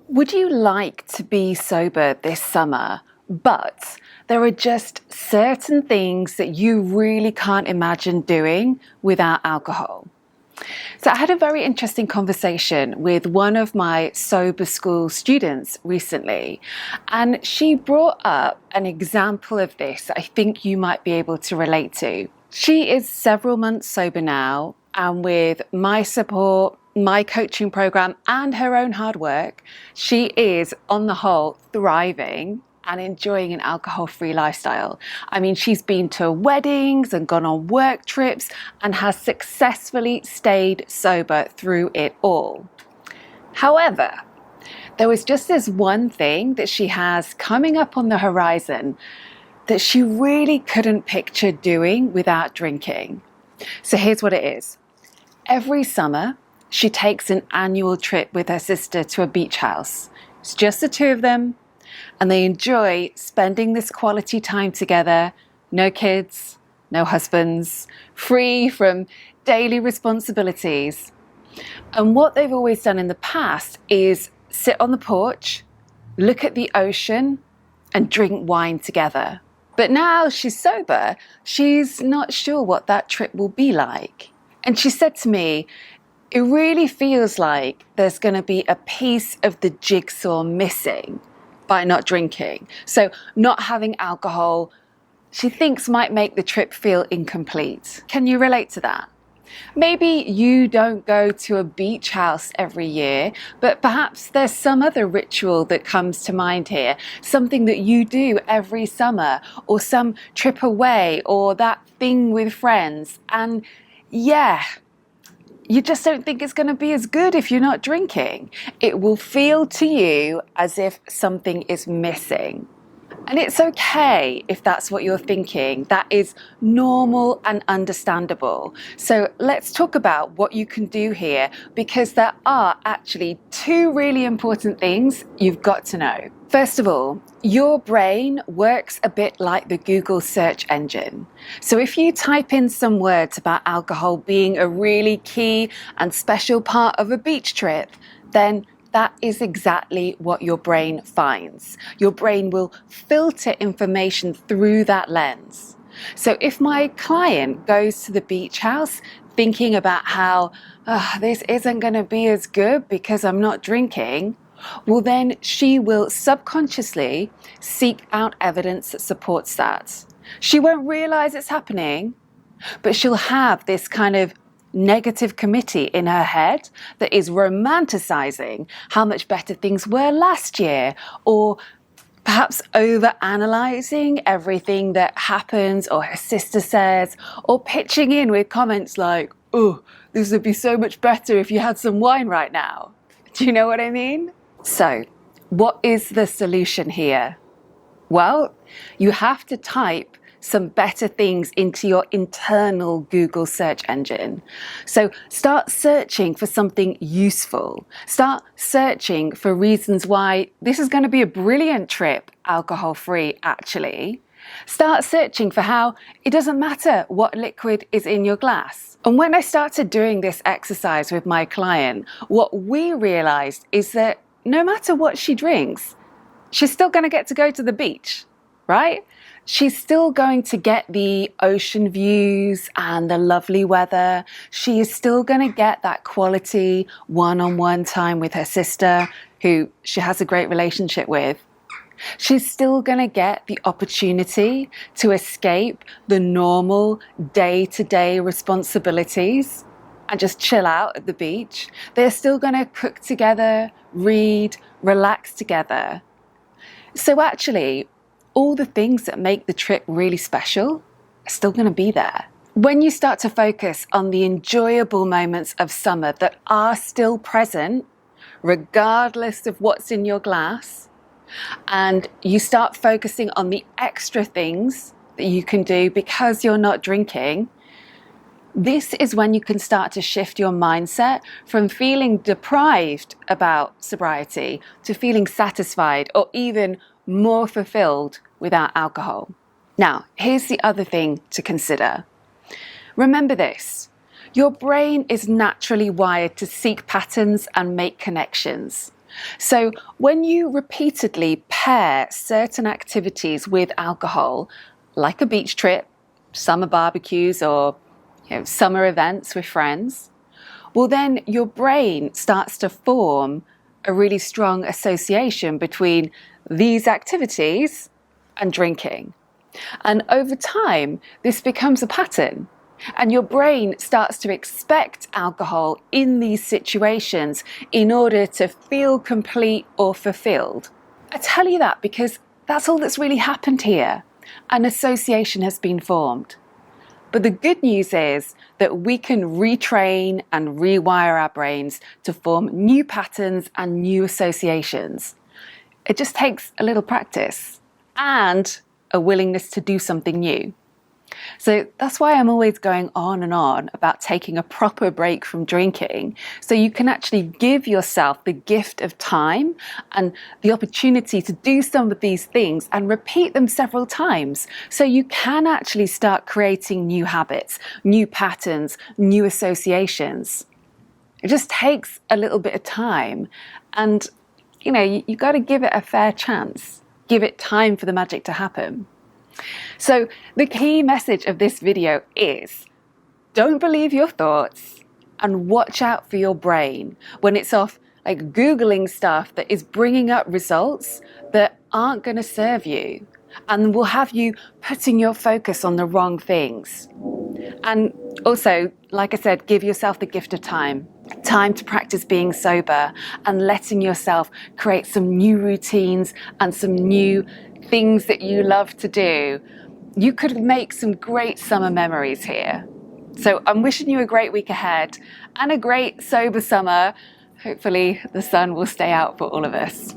Would you like to be sober this summer, but there are just certain things that you really can't imagine doing without alcohol? So I had a very interesting conversation with one of my sober school students recently, and she brought up an example of this that I think you might be able to relate to. She is several months sober now, and with my support, my coaching program, and her own hard work, she is, on the whole, thriving and enjoying an alcohol-free lifestyle. I mean, she's been to weddings and gone on work trips and has successfully stayed sober through it all. However, there was just this one thing that she has coming up on the horizon that she really couldn't picture doing without drinking. So here's what it is. Every summer, she takes an annual trip with her sister to a beach house. It's just the two of them, and they enjoy spending this quality time together. No kids, no husbands, free from daily responsibilities. And what they've always done in the past is sit on the porch, look at the ocean, and drink wine together. But now she's sober, she's not sure what that trip will be like. And she said to me, it really feels like there's going to be a piece of the jigsaw missing by not drinking. So not having alcohol, she thinks might make the trip feel incomplete. Can you relate to that? Maybe you don't go to a beach house every year, but perhaps there's some other ritual that comes to mind here, something that you do every summer, or some trip away, or that thing with friends. And yeah, you just don't think it's going to be as good if you're not drinking. It will feel to you as if something is missing. And it's okay if that's what you're thinking. That is normal and understandable. So let's talk about what you can do here, because there are actually two really important things you've got to know. First of all, your brain works a bit like the Google search engine. So if you type in some words about alcohol being a really key and special part of a beach trip, then that is exactly what your brain finds. Your brain will filter information through that lens. So if my client goes to the beach house thinking about how this isn't going to be as good because I'm not drinking, well, then she will subconsciously seek out evidence that supports that. She won't realize it's happening, but she'll have this kind of negative committee in her head that is romanticizing how much better things were last year, or perhaps over-analyzing everything that happens or her sister says, or pitching in with comments like, oh, this would be so much better if you had some wine right now. Do you know what I mean? So, what is the solution here? Well, you have to type some better things into your internal Google search engine. So start searching for something useful. Start searching for reasons why this is going to be a brilliant trip, alcohol-free actually. Start searching for how it doesn't matter what liquid is in your glass. And when I started doing this exercise with my client, what we realized is that no matter what she drinks, she's still going to get to go to the beach, right? She's still going to get the ocean views and the lovely weather. She is still going to get that quality one-on-one time with her sister, who she has a great relationship with. She's still going to get the opportunity to escape the normal day-to-day responsibilities and just chill out at the beach. They're still going to cook together, read, relax together. So actually, all the things that make the trip really special are still going to be there. When you start to focus on the enjoyable moments of summer that are still present, regardless of what's in your glass, and you start focusing on the extra things that you can do because you're not drinking, this is when you can start to shift your mindset from feeling deprived about sobriety to feeling satisfied or even more fulfilled without alcohol. Now, here's the other thing to consider. Remember this, your brain is naturally wired to seek patterns and make connections. So when you repeatedly pair certain activities with alcohol, like a beach trip, summer barbecues, or summer events with friends, well, then your brain starts to form a really strong association between these activities and drinking. And over time, this becomes a pattern. And your brain starts to expect alcohol in these situations in order to feel complete or fulfilled. I tell you that because that's all that's really happened here. An association has been formed. But the good news is that we can retrain and rewire our brains to form new patterns and new associations. It just takes a little practice and a willingness to do something new. So that's why I'm always going on and on about taking a proper break from drinking, so you can actually give yourself the gift of time and the opportunity to do some of these things and repeat them several times, so you can actually start creating new habits, new patterns, new associations. It just takes a little bit of time, and you've got to give it a fair chance. Give it time for the magic to happen. So the key message of this video is, don't believe your thoughts and watch out for your brain when it's off Googling stuff that is bringing up results that aren't going to serve you and will have you putting your focus on the wrong things. And also, like I said, give yourself the gift of time to practice being sober and letting yourself create some new routines and some new things that you love to do. You could make some great summer memories here. So I'm wishing you a great week ahead and a great sober summer. Hopefully the sun will stay out for all of us.